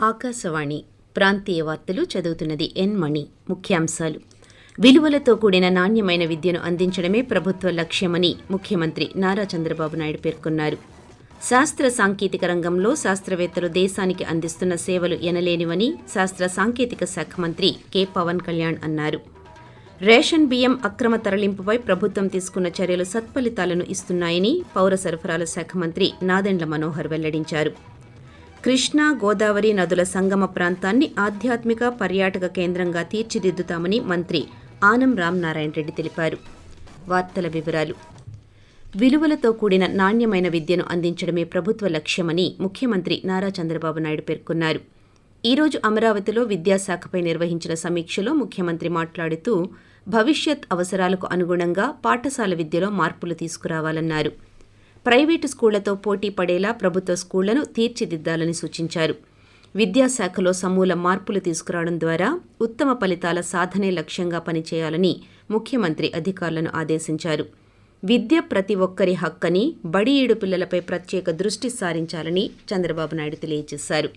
ఆకాశవాణి ప్రాంతీయ వార్తలు చదువుతున్నది ఎన్ మణి. ముఖ్యాంశాలు: విలువలతో కూడిన నాణ్యమైన విద్యను అందించడమే ప్రభుత్వ లక్ష్యమని ముఖ్యమంత్రి నారా చంద్రబాబు నాయుడు పేర్కొన్నారు. శాస్త్ర సాంకేతిక రంగంలో శాస్త్రవేత్తలు దేశానికి అందిస్తున్న సేవలు ఎనలేనివని శాస్త్ర సాంకేతిక శాఖ మంత్రి కె పవన్ కళ్యాణ్ అన్నారు. రేషన్ బియ్యం అక్రమ తరలింపుపై ప్రభుత్వం తీసుకున్న చర్యలు సత్ఫలితాలను ఇస్తున్నాయని పౌర సరఫరాల శాఖ మంత్రి నాదెండ్ల మనోహర్ వెల్లడించారు. కృష్ణా, గోదావరి నదుల సంగమ ప్రాంతాన్ని ఆధ్యాత్మిక పర్యాటక కేంద్రంగా తీర్చిదిద్దుతామని మంత్రి ఆనం రామనారాయణ రెడ్డి తెలిపారు. వార్తల వివరాలు: విలువలతో కూడిన నాణ్యమైన విద్యను అందించడమే ప్రభుత్వ లక్ష్యమని ముఖ్యమంత్రి నారా చంద్రబాబు నాయుడు పేర్కొన్నారు. ఈ రోజు అమరావతిలో విద్యాశాఖపై నిర్వహించిన సమీక్షలో ముఖ్యమంత్రి మాట్లాడుతూ భవిష్యత్ అవసరాలకు అనుగుణంగా పాఠశాల విద్యలో మార్పులు తీసుకురావాలన్నారు. ప్రైవేటు స్కూళ్లతో పోటీ పడేలా ప్రభుత్వ స్కూళ్లను తీర్చిదిద్దాలని సూచించారు. విద్యాశాఖలో సమూల మార్పులు తీసుకురావడం ద్వారా ఉత్తమ ఫలితాల సాధనే లక్ష్యంగా పనిచేయాలని ముఖ్యమంత్రి అధికారులను ఆదేశించారు. విద్య ప్రతి ఒక్కరి హక్కని, బడి ఈడు పిల్లలపై ప్రత్యేక దృష్టి సారించాలని చంద్రబాబు నాయుడు తెలియజేశారు.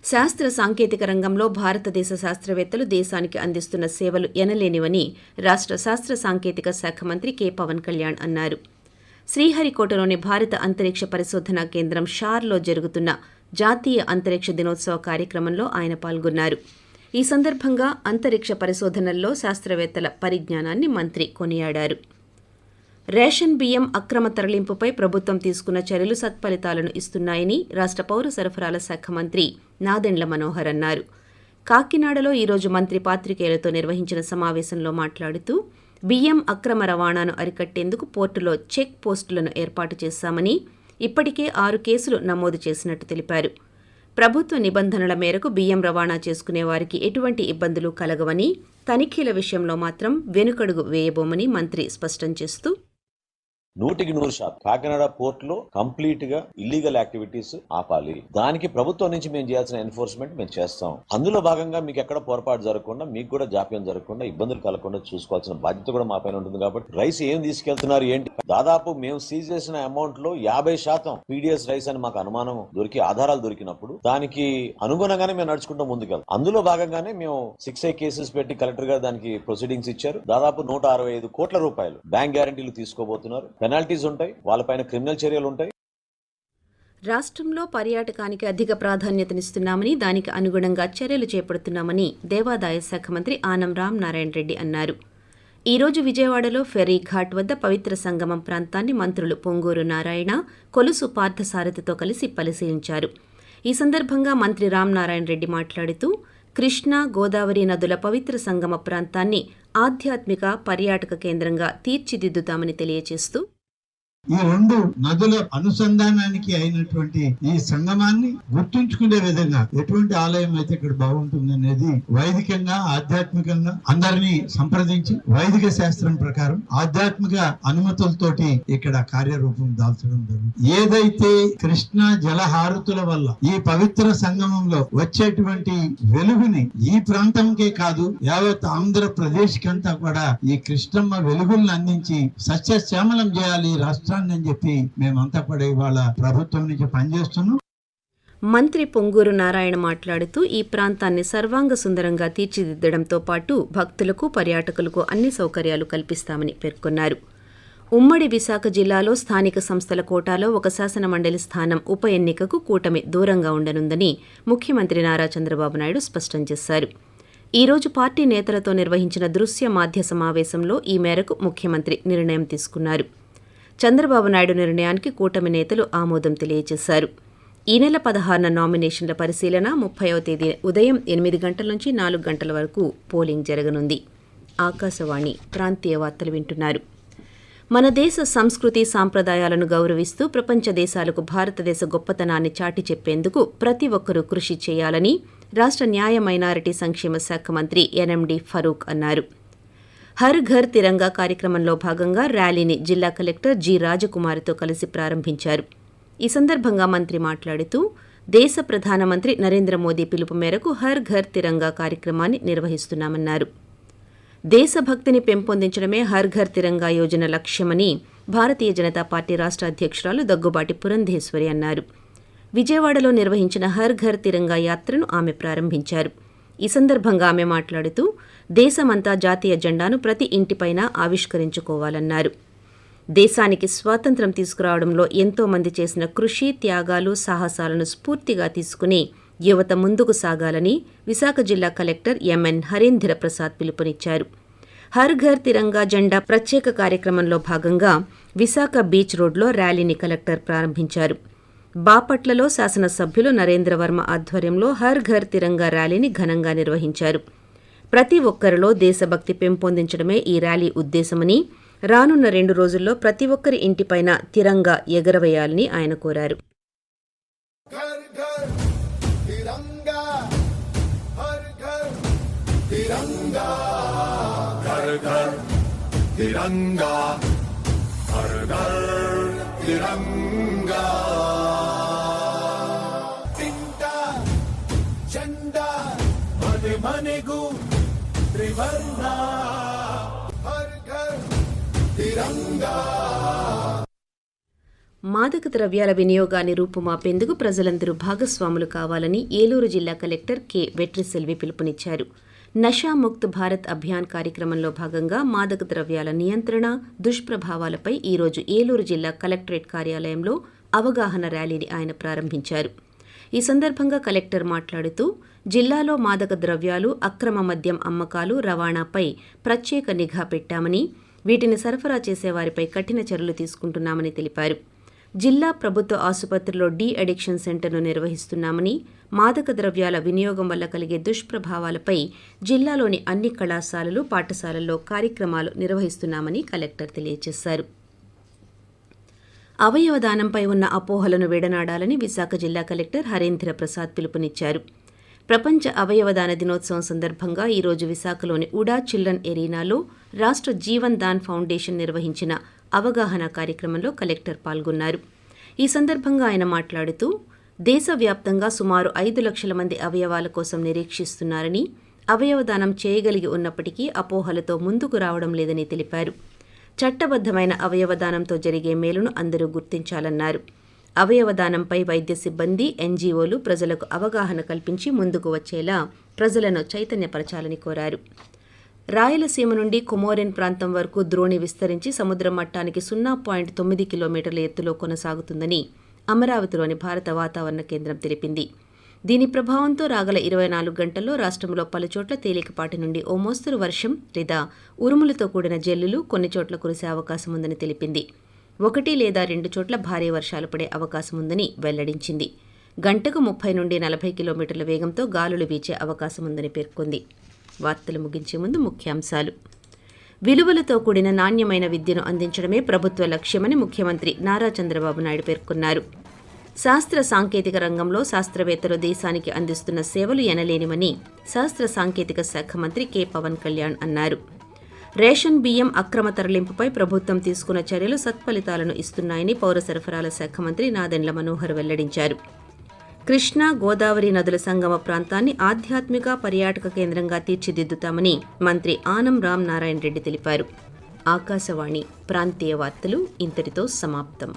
శాస్త్ర సాంకేతిక రంగంలో భారతదేశ శాస్త్రవేత్తలు దేశానికి అందిస్తున్న సేవలు ఎనలేనివని రాష్ట్ర శాస్త్ర సాంకేతిక శాఖ మంత్రి కె పవన్ కళ్యాణ్ అన్నారు. శ్రీహరికోటలోని భారత అంతరిక్ష పరిశోధనా కేంద్రం షార్లో జరుగుతున్న జాతీయ అంతరిక్ష దినోత్సవ కార్యక్రమంలో ఆయన పాల్గొన్నారు. ఈ సందర్భంగా అంతరిక్ష పరిశోధనల్లో శాస్త్రవేత్తల పరిజ్ఞానాన్ని మంత్రి కొనియాడారు. రేషన్ బియ్యం అక్రమ తరలింపుపై ప్రభుత్వం తీసుకున్న చర్యలు సత్ఫలితాలను ఇస్తున్నాయని రాష్ట్ర పౌర సరఫరాల శాఖ మంత్రి నాదెండ్ల మనోహర్ అన్నారు. కాకినాడలో ఈరోజు మంత్రి పాత్రికేయులతో నిర్వహించిన సమావేశంలో మాట్లాడుతూ బియ్యం అక్రమ రవాణాను అరికట్టేందుకు పోర్టులో చెక్ పోస్టులను ఏర్పాటు చేశామని, ఇప్పటికే 6 కేసులు నమోదు చేసినట్టు తెలిపారు. ప్రభుత్వ నిబంధనల మేరకు బియ్యం రవాణా చేసుకునే వారికి ఎటువంటి ఇబ్బందులు కలగవని, తనిఖీల విషయంలో మాత్రం వెనుకడుగు వేయబోమని మంత్రి స్పష్టం చేస్తూ 100% కాకినాడ పోర్ట్ లో కంప్లీట్ గా ఇల్లీగల్ యాక్టివిటీస్ ఆపాలి. దానికి ప్రభుత్వం నుంచి మేము చేయాల్సిన ఎన్ఫోర్స్మెంట్ మేము చేస్తాం. అందులో భాగంగా మీకు ఎక్కడ పొరపాటు జరగకుండా, మీకు కూడా జాప్యం జరగకుండా, ఇబ్బందులు కలగకుండా చూసుకోవాల్సిన బాధ్యత కూడా మా పైన ఉంటుంది. కాబట్టి రైస్ ఏం తీసుకెళ్తున్నారు ఏంటి, దాదాపు మేము సీజ్ చేసిన అమౌంట్ లో 50% పీడిఎస్ రైస్ అని మాకు అనుమానం దొరికి ఆధారాలు దొరికినప్పుడు దానికి అనుగుణంగానే మేము నడుచుకుంటూ ముందుకెళ్తాం. అందులో భాగంగానే మేము 6 కేసెస్ పెట్టి కలెక్టర్ గారు దానికి ప్రొసీడింగ్స్ ఇచ్చారు. దాదాపు 165 కోట్ల రూపాయలు బ్యాంక్ గ్యారంటీలు తీసుకోబోతున్నారు. పెనాల్టీస్ ఉంటాయి, వాళ్ళపైన క్రిమినల్ చర్యలు ఉంటాయి. రాష్ట్రంలో పర్యాటకానికి అధిక ప్రాధాన్యతనిస్తున్నామని, దానికి అనుగుణంగా చర్యలు చేపడుతున్నామని దేవాదాయ శాఖ మంత్రి ఆనం రామనారాయణ రెడ్డి అన్నారు. ఈ రోజు విజయవాడలో ఫెర్రీ ఘాట్ వద్ద పవిత్ర సంగమం ప్రాంతాన్ని మంత్రులు పొంగూరు నారాయణ, కొలుసు పార్థసారథితో కలిసి పరిశీలించారు. ఈ సందర్భంగా మంత్రి రామనారాయణ రెడ్డి మాట్లాడుతూ కృష్ణా, గోదావరి నదుల పవిత్ర సంగమ ప్రాంతాన్ని ఆధ్యాత్మిక పర్యాటక కేంద్రంగా తీర్చిదిద్దుతామని తెలియజేస్తూ ఈ 2 నదుల అనుసంధానానికి అయినటువంటి ఈ సంగమాన్ని గుర్తుంచుకునే విధంగా ఎటువంటి ఆలయం అయితే ఇక్కడ బాగుంటుంది అనేది వైదికంగా, ఆధ్యాత్మికంగా అందరినీ సంప్రదించి వైదిక శాస్త్రం ప్రకారం ఆధ్యాత్మిక అనుమతులతోటి ఇక్కడ కార్యరూపం దాల్చడం జరుగుతుంది. ఏదైతే కృష్ణా జలహారతుల వల్ల ఈ పవిత్ర సంగమంలో వచ్చేటువంటి వెలుగుని ఈ ప్రాంతంకే కాదు యావత్ ఆంధ్రప్రదేశ్ కంతా కూడా ఈ కృష్ణమ్మ వెలుగులను అందించి సస్యశ్యామలం చేయాలి రాష్ట్రం అని చెప్పి మేమంతా కూడా ఇవాళ ప్రభుత్వం నుంచి పనిచేస్తున్నాం. మంత్రి పొంగూరు నారాయణ మాట్లాడుతూ ఈ ప్రాంతాన్ని సర్వాంగ సుందరంగా తీర్చిదిద్దడంతో పాటు భక్తులకు, పర్యాటకులకు అన్ని సౌకర్యాలు కల్పిస్తామని పేర్కొన్నారు. ఉమ్మడి విశాఖ జిల్లాలో స్థానిక సంస్థల కోటాలో ఒక శాసన మండలి స్థానం ఉప ఎన్నికకు కూటమి దూరంగా ఉండనుందని ముఖ్యమంత్రి నారా చంద్రబాబు నాయుడు స్పష్టం చేశారు. ఈ రోజు పార్టీ నేతలతో నిర్వహించిన దృశ్య మాధ్య సమావేశంలో ఈ మేరకు ముఖ్యమంత్రి నిర్ణయం తీసుకున్నారు. చంద్రబాబు నాయుడు నిర్ణయానికి కూటమి నేతలు ఆమోదం తెలియజేశారు. ఈ నెల 16న నామినేషన్ల పరిశీలన, 30వ తేదీ ఉదయం 8 గంటల నుంచి 4 గంటల వరకు పోలింగ్ జరగనుంది. ఆకాశవాణి ప్రాంతీయ వార్తలు వింటున్నారు. మన దేశ సంస్కృతి సాంప్రదాయాలను గౌరవిస్తూ ప్రపంచ దేశాలకు భారతదేశ గొప్పతనాన్ని చాటి చెప్పేందుకు ప్రతి ఒక్కరూ కృషి చేయాలని రాష్ట్ర న్యాయ, మైనారిటీ సంక్షేమ శాఖ మంత్రి ఎన్ఎండి ఫరూక్ అన్నారు. హర్ ఘర్ తిరంగా కార్యక్రమంలో భాగంగా ర్యాలీని జిల్లా కలెక్టర్ జి రాజకుమారితో కలిసి ప్రారంభించారు. ఈ సందర్భంగా మంత్రి మాట్లాడుతూ దేశ ప్రధానమంత్రి నరేంద్ర మోదీ పిలుపు మేరకు హర్ ఘర్ తిరంగా కార్యక్రమాన్ని నిర్వహిస్తున్నామన్నారు. దేశభక్తిని పెంపొందించడమే హర్ ఘర్ తిరంగా యోజన లక్ష్యమని భారతీయ జనతా పార్టీ రాష్ట్ర అధ్యక్షురాలు దగ్గుబాటి పురంధేశ్వరి అన్నారు. విజయవాడలో నిర్వహించిన హర్ ఘర్ తిరంగా యాత్రను ఆమె ప్రారంభించారు. ఈ సందర్భంగా ఆమె మాట్లాడుతూ దేశమంతా జాతీయ జెండాను ప్రతి ఇంటిపైన ఆవిష్కరించుకోవాలన్నారు. దేశానికి స్వాతంత్ర్యం తీసుకురావడంలో ఎంతో మంది చేసిన కృషి, త్యాగాలు, సాహసాలను స్ఫూర్తిగా తీసుకుని యువత ముందుకు సాగాలని విశాఖ జిల్లా కలెక్టర్ ఎంఎన్ హరీంద్ర ప్రసాద్ పిలుపునిచ్చారు. హర్ ఘర్ తిరంగా జెండా ప్రత్యేక కార్యక్రమంలో భాగంగా విశాఖ బీచ్ రోడ్లో ర్యాలీని కలెక్టర్ ప్రారంభించారు. బాపట్లలో శాసనసభ్యులు నరేంద్రవర్మ ఆధ్వర్యంలో హర్ ఘర్ తిరంగా ర్యాలీని ఘనంగా నిర్వహించారు. ప్రతి ఒక్కరిలో దేశభక్తి పెంపొందించడమే ఈ ర్యాలీ ఉద్దేశమని, రానున్న 2 రోజుల్లో ప్రతి ఒక్కరి ఇంటిపైన తిరంగా ఎగరవేయాలని ఆయన కోరారు. మನೆಗೂ త్రివర్ణ హర్ ఘర్ తిరంగా. మాదక ద్రవ్యాల వినియోగాన్ని రూపుమాపేందుకు ప్రజలందరూ భాగస్వాములు కావాలని ఏలూరు జిల్లా కలెక్టర్ కె వెట్రిసెల్వి పిలుపునిచ్చారు. నషాముక్త్ భారత్ అభియాన్ కార్యక్రమంలో భాగంగా మాదక ద్రవ్యాల నియంత్రణ, దుష్ప్రభావాలపై ఈరోజు ఏలూరు జిల్లా కలెక్టరేట్ కార్యాలయంలో అవగాహన ర్యాలీని ఆయన ప్రారంభించారు. ఈ సందర్భంగా కలెక్టర్ మాట్లాడుతూ జిల్లాలో మాదక ద్రవ్యాలు, అక్రమ మద్యం అమ్మకాలు, రవాణాపై ప్రత్యేక నిఘా పెట్టామని, వీటిని సరఫరా చేసేవారిపై కఠిన చర్యలు తీసుకుంటున్నామని తెలిపారు. జిల్లా ప్రభుత్వ ఆసుపత్రిలో డీ అడిక్షన్ సెంటర్ను నిర్వహిస్తున్నామని, మాదక ద్రవ్యాల వినియోగం వల్ల కలిగే దుష్ప్రభావాలపై జిల్లాలోని అన్ని కళాశాలలు, పాఠశాలల్లో కార్యక్రమాలు నిర్వహిస్తున్నామని కలెక్టర్ తెలియజేశారు. అవయవదానంపై ఉన్న అపోహలను విడనాడాలని విశాఖ జిల్లా కలెక్టర్ హరీంద్ర ప్రసాద్ పిలుపునిచ్చారు. ప్రపంచ అవయవదాన దినోత్సవం సందర్భంగా ఈరోజు విశాఖలోని ఉడా చిల్డ్రన్ ఎరీనాలో రాష్ట్ర జీవన్ దాన్ ఫౌండేషన్ నిర్వహించిన అవగాహన కార్యక్రమంలో కలెక్టర్ పాల్గొన్నారు. ఈ సందర్భంగా ఆయన మాట్లాడుతూ దేశవ్యాప్తంగా సుమారు 5 లక్షల మంది అవయవాల కోసం నిరీక్షిస్తున్నారని, అవయవదానం చేయగలిగి ఉన్నప్పటికీ అపోహలతో ముందుకు రావడం లేదని తెలిపారు. చట్టబద్దమైన అవయవదానంతో జరిగే మేలును అందరూ గుర్తించాలన్నారు. అవయవదానంపై వైద్య సిబ్బంది, ఎన్జీఓలు ప్రజలకు అవగాహన కల్పించి ముందుకు వచ్చేలా ప్రజలను చైతన్యపరచాలని కోరారు. రాయలసీమ నుండి కొమోరెన్ ప్రాంతం వరకు ద్రోణి విస్తరించి సముద్ర మట్టానికి 0.9 కిలోమీటర్ల ఎత్తులో కొనసాగుతుందని అమరావతిలోని భారత వాతావరణ కేంద్రం తెలిపింది. దీని ప్రభావంతో రాగల 24 గంటల్లో రాష్ట్రంలో పలుచోట్ల తేలికపాటి నుండి ఓ మోస్తరు వర్షం లేదా ఉరుములతో కూడిన జల్లులు కొన్ని చోట్ల కురిసే అవకాశం ఉందని తెలిపింది. 1 లేదా 2 చోట్ల భారీ వర్షాలు పడే అవకాశం ఉందని వెల్లడించింది. గంటకు 30 నుండి 40 కిలోమీటర్ల వేగంతో గాలులు వీచే అవకాశం ఉందని పేర్కొంది. వార్తలు ముగించే ముందు ముఖ్యాంశాలు. విలువలతో కూడిన నాణ్యమైన విద్యను అందించడమే ప్రభుత్వ లక్ష్యమని ముఖ్యమంత్రి నారా చంద్రబాబు నాయుడు పేర్కొన్నారు. శాస్త్ర సాంకేతిక రంగంలో శాస్త్రవేత్తలు దేశానికి అందిస్తున్న సేవలు ఎనలేనివని శాస్త్ర సాంకేతిక శాఖ మంత్రి కె పవన్ కళ్యాణ్ అన్నారు. రేషన్ బియ్యం అక్రమ తరలింపుపై ప్రభుత్వం తీసుకున్న చర్యలు సత్ఫలితాలను ఇస్తున్నాయని పౌర సరఫరాల శాఖ మంత్రి నాదెండ్ల మనోహర్ వెల్లడించారు. కృష్ణా, గోదావరి నదుల సంగమ ప్రాంతాన్ని ఆధ్యాత్మిక పర్యాటక కేంద్రంగా తీర్చిదిద్దుతామని మంత్రి ఆనం రామ్ నారాయణ రెడ్డి తెలిపారు. ఆకాశవాణి ప్రాంతీయ వార్తలు ఇంతటితో సమాప్తం.